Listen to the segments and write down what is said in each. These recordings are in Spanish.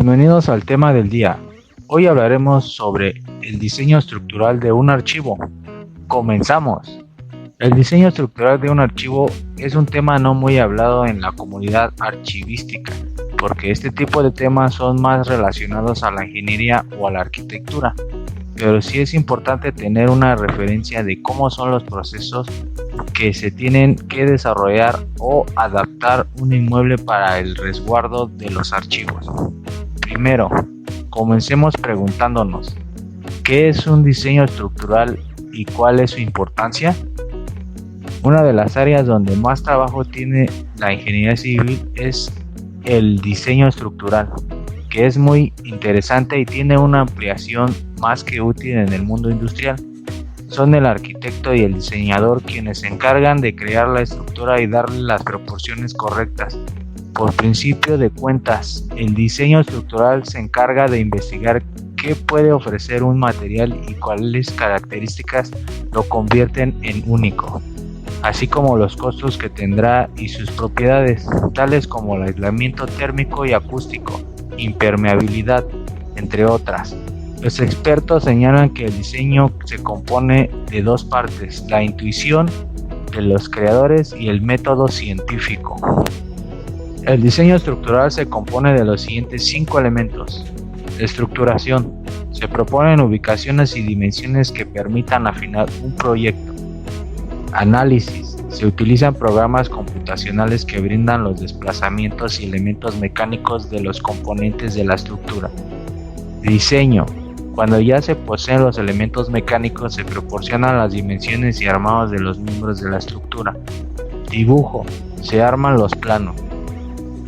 Bienvenidos al tema del día. Hoy hablaremos sobre el diseño estructural de un archivo. Comenzamos. El diseño estructural de un archivo es un tema no muy hablado en la comunidad archivística, porque este tipo de temas son más relacionados a la ingeniería o a la arquitectura, pero sí es importante tener una referencia de cómo son los procesos que se tienen que desarrollar o adaptar un inmueble para el resguardo de los archivos. Primero, comencemos preguntándonos, ¿qué es un diseño estructural y cuál es su importancia? Una de las áreas donde más trabajo tiene la ingeniería civil es el diseño estructural, que es muy interesante y tiene una ampliación más que útil en el mundo industrial. Son el arquitecto y el diseñador quienes se encargan de crear la estructura y darle las proporciones correctas. Por principio de cuentas, el diseño estructural se encarga de investigar qué puede ofrecer un material y cuáles características lo convierten en único, así como los costos que tendrá y sus propiedades, tales como el aislamiento térmico y acústico, impermeabilidad, entre otras. Los expertos señalan que el diseño se compone de dos partes, la intuición de los creadores y el método científico. El diseño estructural se compone de los siguientes 5 elementos. Estructuración. Se proponen ubicaciones y dimensiones que permitan afinar un proyecto. Análisis. Se utilizan programas computacionales que brindan los desplazamientos y elementos mecánicos de los componentes de la estructura. Diseño. Cuando ya se poseen los elementos mecánicos, se proporcionan las dimensiones y armados de los miembros de la estructura. Dibujo. Se arman los planos.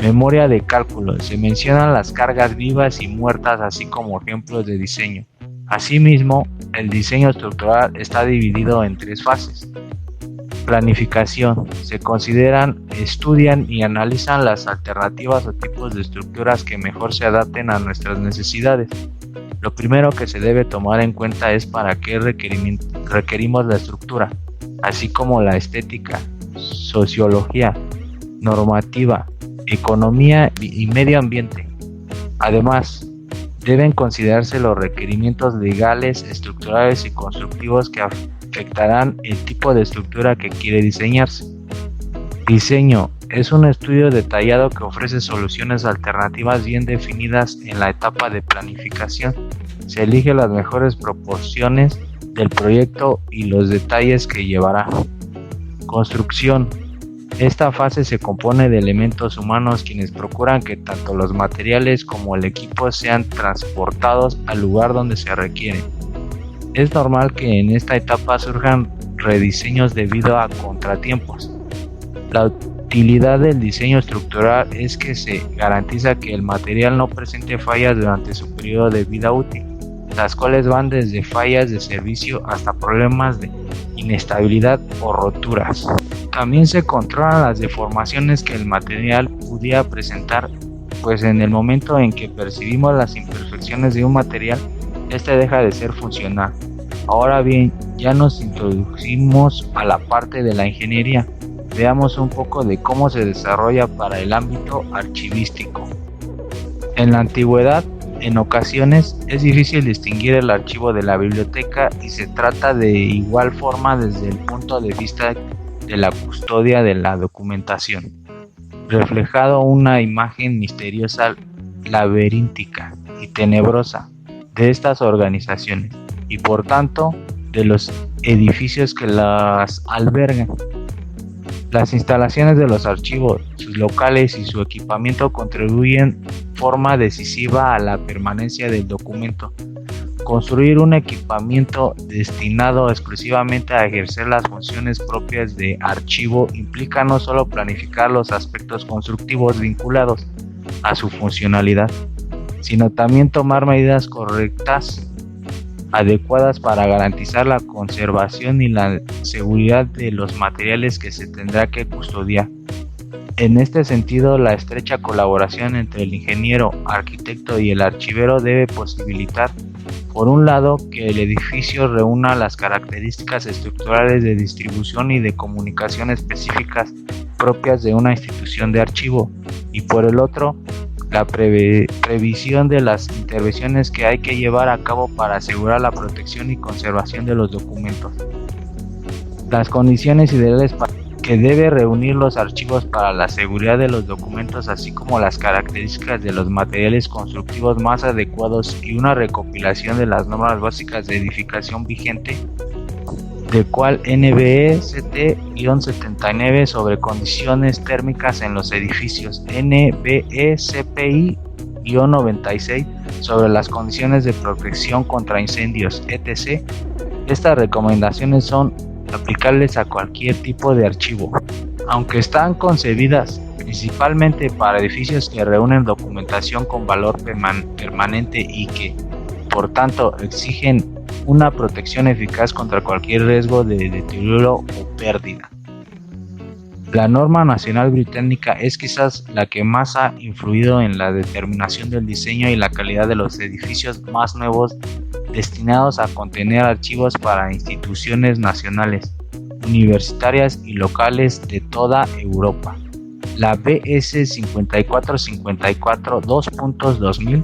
Memoria de cálculo. Se mencionan las cargas vivas y muertas, así como ejemplos de diseño. Asimismo, el diseño estructural está dividido en 3 fases. Planificación. Se consideran, estudian y analizan las alternativas o tipos de estructuras que mejor se adapten a nuestras necesidades. Lo primero que se debe tomar en cuenta es para qué requerimos la estructura, así como la estética, sociología, normativa, economía y medio ambiente. Además, deben considerarse los requerimientos legales, estructurales y constructivos que afectarán el tipo de estructura que quiere diseñarse. Diseño es un estudio detallado que ofrece soluciones alternativas bien definidas en la etapa de planificación. Se eligen las mejores proporciones del proyecto y los detalles que llevará. Construcción. Esta fase se compone de elementos humanos quienes procuran que tanto los materiales como el equipo sean transportados al lugar donde se requieren. Es normal que en esta etapa surjan rediseños debido a contratiempos. La utilidad del diseño estructural es que se garantiza que el material no presente fallas durante su periodo de vida útil, las cuales van desde fallas de servicio hasta problemas de inestabilidad o roturas. También se controlan las deformaciones que el material pudiera presentar, pues en el momento en que percibimos las imperfecciones de un material, este deja de ser funcional. Ahora bien, ya nos introducimos a la parte de la ingeniería. Veamos un poco de cómo se desarrolla para el ámbito archivístico. En la antigüedad, en ocasiones, es difícil distinguir el archivo de la biblioteca y se trata de igual forma desde el punto de vista de la custodia de la documentación, reflejado una imagen misteriosa, laberíntica y tenebrosa de estas organizaciones y por tanto de los edificios que las albergan. Las instalaciones de los archivos, sus locales y su equipamiento contribuyen de forma decisiva a la permanencia del documento. Construir un equipamiento destinado exclusivamente a ejercer las funciones propias de archivo implica no solo planificar los aspectos constructivos vinculados a su funcionalidad, sino también tomar medidas correctas, adecuadas para garantizar la conservación y la seguridad de los materiales que se tendrá que custodiar. En este sentido, la estrecha colaboración entre el ingeniero, arquitecto y el archivero debe posibilitar, por un lado, que el edificio reúna las características estructurales de distribución y de comunicación específicas propias de una institución de archivo, y por el otro, la previsión de las intervenciones que hay que llevar a cabo para asegurar la protección y conservación de los documentos, las condiciones ideales que debe reunir los archivos para la seguridad de los documentos, así como las características de los materiales constructivos más adecuados y una recopilación de las normas básicas de edificación vigente, de cual NBE-CT-79 sobre condiciones térmicas en los edificios, NBE-CPI-96 sobre las condiciones de protección contra incendios, etc. Estas recomendaciones son aplicables a cualquier tipo de archivo, aunque están concebidas principalmente para edificios que reúnen documentación con valor permanente y que, por tanto, exigen una protección eficaz contra cualquier riesgo de deterioro o pérdida. La norma nacional británica es quizás la que más ha influido en la determinación del diseño y la calidad de los edificios más nuevos destinados a contener archivos para instituciones nacionales, universitarias y locales de toda Europa. La BS 5454 2.2000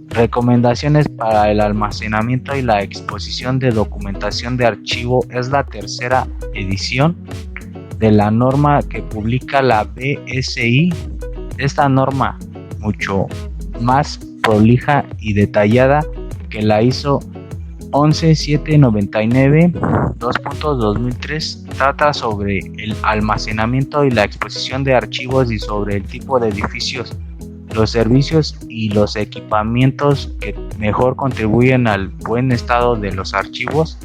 Recomendaciones para el almacenamiento y la exposición de documentación de archivo es la tercera edición de la norma que publica la BSI. Esta norma, mucho más prolija y detallada que la ISO 11799 2.2003, trata sobre el almacenamiento y la exposición de archivos y sobre el tipo de edificios, los servicios y los equipamientos que mejor contribuyen al buen estado de los archivos.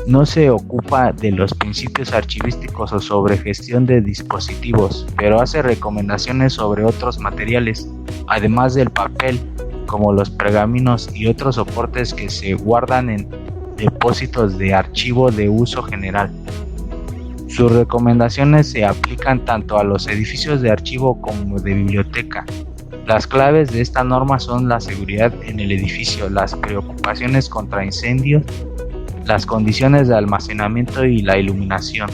No se ocupa de los principios archivísticos o sobre gestión de dispositivos, pero hace recomendaciones sobre otros materiales, además del papel, como los pergaminos y otros soportes que se guardan en depósitos de archivo de uso general. Sus recomendaciones se aplican tanto a los edificios de archivo como de biblioteca. Las claves de esta norma son la seguridad en el edificio, las preocupaciones contra incendios, las condiciones de almacenamiento y la iluminación.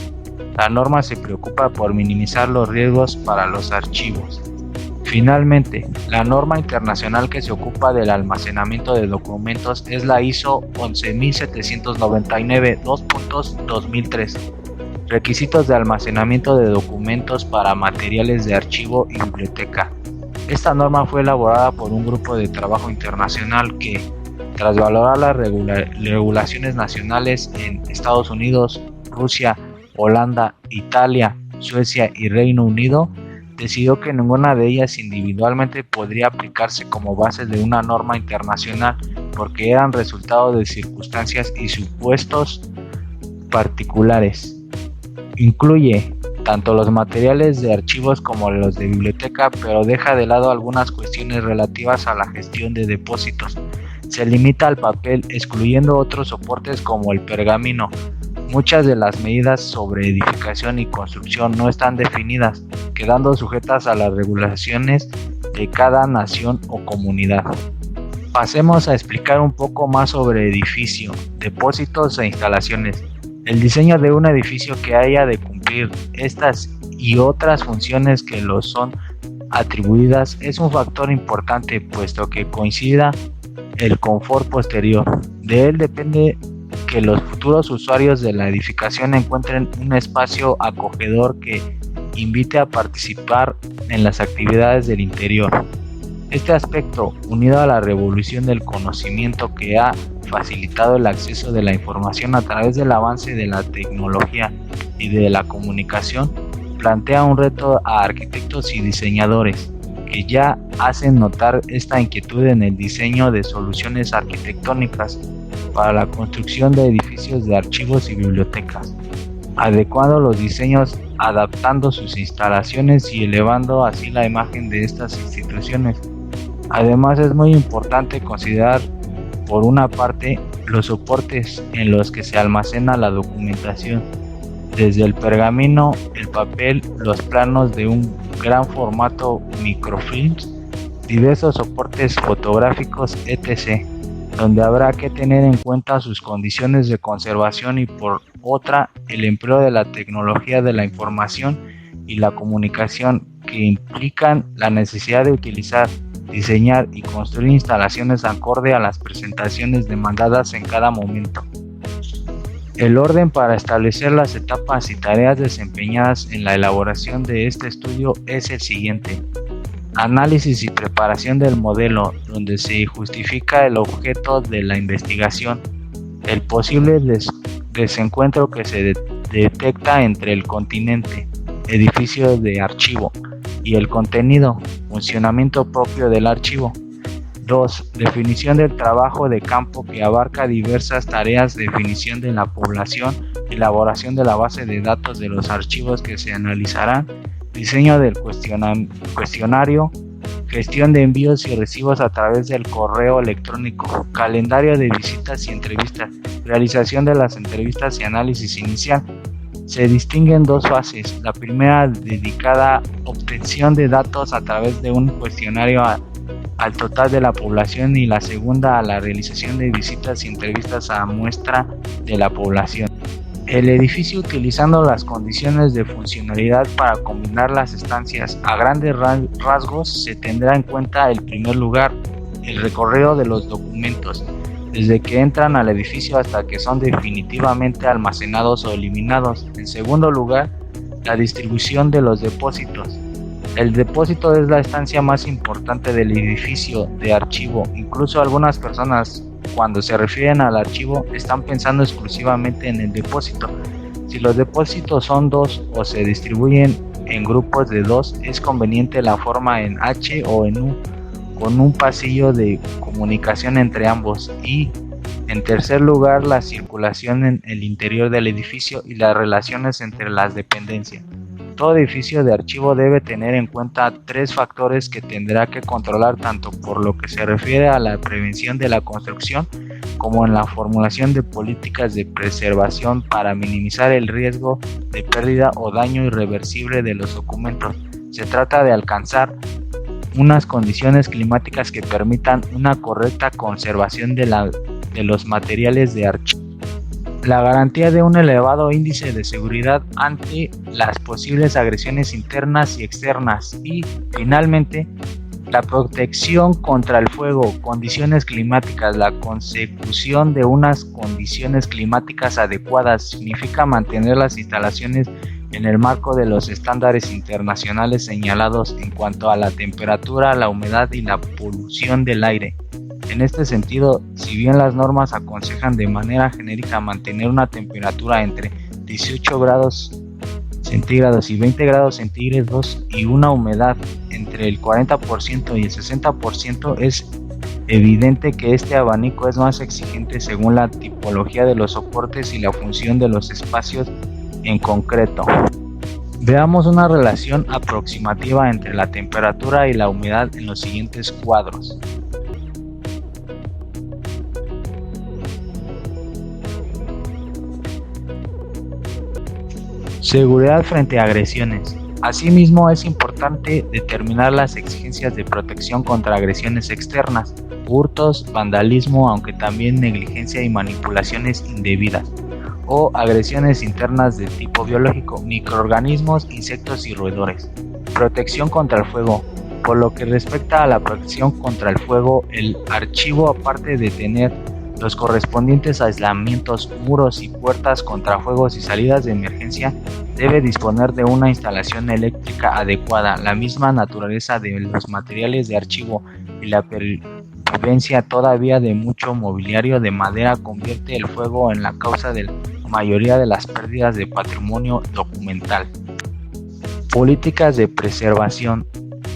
La norma se preocupa por minimizar los riesgos para los archivos. Finalmente, la norma internacional que se ocupa del almacenamiento de documentos es la ISO 11799 2.2003. Requisitos de almacenamiento de documentos para materiales de archivo y biblioteca. Esta norma fue elaborada por un grupo de trabajo internacional que, tras valorar las regulaciones nacionales en Estados Unidos, Rusia, Holanda, Italia, Suecia y Reino Unido, decidió que ninguna de ellas individualmente podría aplicarse como base de una norma internacional porque eran resultado de circunstancias y supuestos particulares. Incluye tanto los materiales de archivos como los de biblioteca, pero deja de lado algunas cuestiones relativas a la gestión de depósitos. Se limita al papel, excluyendo otros soportes como el pergamino. Muchas de las medidas sobre edificación y construcción no están definidas, quedando sujetas a las regulaciones de cada nación o comunidad. Pasemos a explicar un poco más sobre edificio, depósitos e instalaciones. El diseño de un edificio que haya de cumplir estas y otras funciones que lo son atribuidas es un factor importante, puesto que coincida el confort posterior. De él depende que los futuros usuarios de la edificación encuentren un espacio acogedor que invite a participar en las actividades del interior. Este aspecto, unido a la revolución del conocimiento que ha facilitado el acceso de la información a través del avance de la tecnología y de la comunicación, plantea un reto a arquitectos y diseñadores que ya hacen notar esta inquietud en el diseño de soluciones arquitectónicas para la construcción de edificios de archivos y bibliotecas, adecuando los diseños, adaptando sus instalaciones y elevando así la imagen de estas instituciones. Además, es muy importante considerar, por una parte, los soportes en los que se almacena la documentación, desde el pergamino, el papel, los planos de un gran formato, microfilms, diversos soportes fotográficos, etc., donde habrá que tener en cuenta sus condiciones de conservación, y por otra, el empleo de la tecnología de la información y la comunicación, que implican la necesidad de utilizar, diseñar y construir instalaciones acorde a las presentaciones demandadas en cada momento. El orden para establecer las etapas y tareas desempeñadas en la elaboración de este estudio es el siguiente. Análisis y preparación del modelo, donde se justifica el objeto de la investigación, el posible desencuentro que se detecta entre el continente, edificio de archivo, y el contenido, funcionamiento propio del archivo. 2. Definición del trabajo de campo que abarca diversas tareas, definición de la población, elaboración de la base de datos de los archivos que se analizarán, diseño del cuestionario, gestión de envíos y recibos a través del correo electrónico, calendario de visitas y entrevistas, realización de las entrevistas y análisis inicial. Se distinguen dos fases, la primera dedicada a obtención de datos a través de un cuestionario al total de la población y la segunda a la realización de visitas y entrevistas a muestra de la población. El edificio, utilizando las condiciones de funcionalidad para combinar las estancias a grandes rasgos, se tendrá en cuenta en primer lugar el recorrido de los documentos, desde que entran al edificio hasta que son definitivamente almacenados o eliminados. En segundo lugar, la distribución de los depósitos. El depósito es la estancia más importante del edificio de archivo. Incluso algunas personas, cuando se refieren al archivo, están pensando exclusivamente en el depósito. Si los depósitos son dos o se distribuyen en grupos de dos, es conveniente la forma en H o en U, con un pasillo de comunicación entre ambos. Y, en tercer lugar, la circulación en el interior del edificio y las relaciones entre las dependencias. Todo edificio de archivo debe tener en cuenta tres factores que tendrá que controlar tanto por lo que se refiere a la prevención de la construcción como en la formulación de políticas de preservación para minimizar el riesgo de pérdida o daño irreversible de los documentos. Se trata de alcanzar unas condiciones climáticas que permitan una correcta conservación de los materiales de archivo. La garantía de un elevado índice de seguridad ante las posibles agresiones internas y externas y, finalmente, la protección contra el fuego, condiciones climáticas. La consecución de unas condiciones climáticas adecuadas significa mantener las instalaciones en el marco de los estándares internacionales señalados en cuanto a la temperatura, la humedad y la polución del aire. En este sentido, si bien las normas aconsejan de manera genérica mantener una temperatura entre 18 grados centígrados y 20 grados centígrados y una humedad entre el 40% y el 60%, es evidente que este abanico es más exigente según la tipología de los soportes y la función de los espacios en concreto. Veamos una relación aproximativa entre la temperatura y la humedad en los siguientes cuadros. Seguridad frente a agresiones. Asimismo, es importante determinar las exigencias de protección contra agresiones externas, hurtos, vandalismo, aunque también negligencia y manipulaciones indebidas, o agresiones internas de tipo biológico, microorganismos, insectos y roedores. Protección contra el fuego. Por lo que respecta a la protección contra el fuego, el archivo, aparte de tener los correspondientes aislamientos, muros y puertas contra fuegos y salidas de emergencia, debe disponer de una instalación eléctrica adecuada. La misma naturaleza de los materiales de archivo y la pervivencia todavía de mucho mobiliario de madera convierte el fuego en la causa de la mayoría de las pérdidas de patrimonio documental. Políticas de preservación.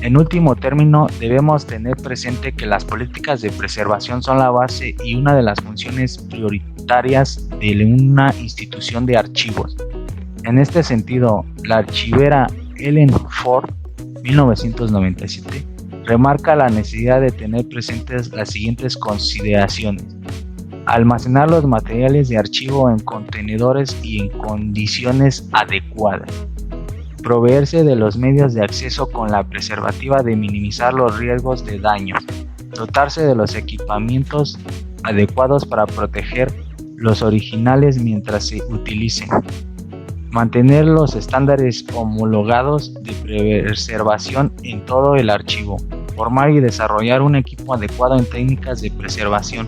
En último término, debemos tener presente que las políticas de preservación son la base y una de las funciones prioritarias de una institución de archivos. En este sentido, la archivera Ellen Ford, 1997, remarca la necesidad de tener presentes las siguientes consideraciones: almacenar los materiales de archivo en contenedores y en condiciones adecuadas, proveerse de los medios de acceso con la perspectiva de minimizar los riesgos de daños, dotarse de los equipamientos adecuados para proteger los originales mientras se utilicen, Mantener los estándares homologados de preservación en todo el archivo. Formar y desarrollar un equipo adecuado en técnicas de preservación.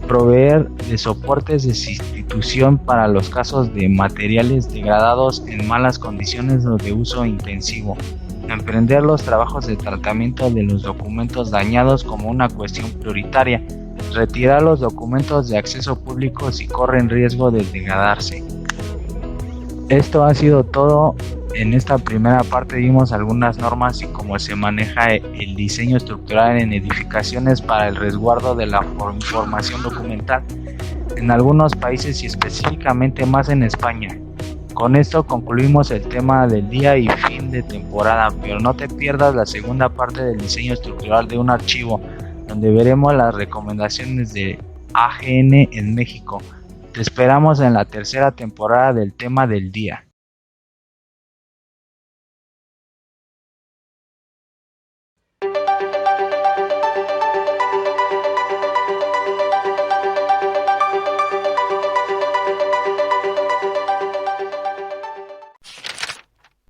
Proveer de soportes de sustitución para los casos de materiales degradados en malas condiciones o de uso intensivo. Emprender los trabajos de tratamiento de los documentos dañados como una cuestión prioritaria. Retirar los documentos de acceso público si corren riesgo de degradarse. Esto ha sido todo. En esta primera parte vimos algunas normas y cómo se maneja el diseño estructural en edificaciones para el resguardo de la información documental en algunos países y específicamente más en España. Con esto concluimos el tema del día y fin de temporada, pero no te pierdas la segunda parte del diseño estructural de un archivo, donde veremos las recomendaciones de AGN en México. Te esperamos en la tercera temporada del tema del día.